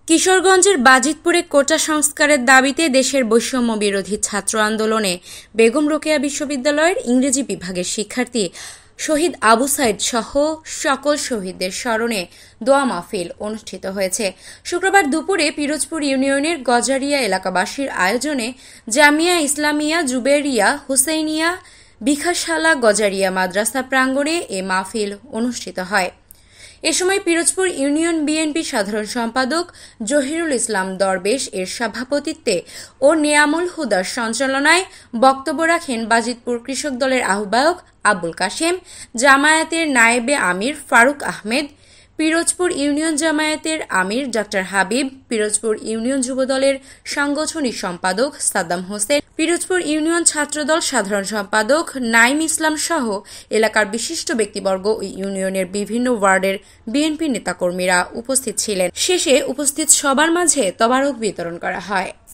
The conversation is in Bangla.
কিশোরগঞ্জের বাজিতপুরে কোটা সংস্কারের দাবিতে দেশের বৈষম্য বিরোধী ছাত্র আন্দোলনে বেগম রোকেয়া বিশ্ববিদ্যালয়ের ইংরেজি বিভাগের শিক্ষার্থী শহীদ আবু সাইদ সহ সকল শহীদদের স্মরণে দোয়া মাহফিল অনুষ্ঠিত হয়েছে। শুক্রবার দুপুরে পিরোজপুর ইউনিয়নের গজারিয়া এলাকাবাসীর আয়োজনে জামিয়া ইসলামিয়া জুবেরিয়া হুসেইনিয়া বিখাশালা গজারিয়া মাদ্রাসা প্রাঙ্গণে এ মাহফিল অনুষ্ঠিত হয়। এ সময় পিরোজপুর ইউনিয়ন বিএনপি সাধারণ সম্পাদক জহিরুল ইসলাম দরবেশ এর সভাপতিত্বে ও নেয়ামুল হুদার সঞ্চালনায় বক্তব্য রাখেন বাজিতপুর কৃষক দলের আহ্বায়ক আবুল কাশেম, জামায়াতের নায়েবে আমির ফারুক আহমেদ, পিরোজপুর ইউনিয়ন জামায়াতের আমির ডক্টর হাবিব, পিরোজপুর ইউনিয়ন যুবদলের সাংগঠনিক সম্পাদক সাদ্দাম হোসেন, পিরোজপুর ইউনিয়ন ছাত্রদল সাধারণ সম্পাদক নাইম ইসলাম সহ এলাকার বিশিষ্ট ব্যক্তিবর্গ ও ইউনিয়নের বিভিন্ন ওয়ার্ডের বিএনপি নেতাকর্মীরা উপস্থিত ছিলেন। শেষে উপস্থিত সবার মাঝে তবারক বিতরণ করা হয়।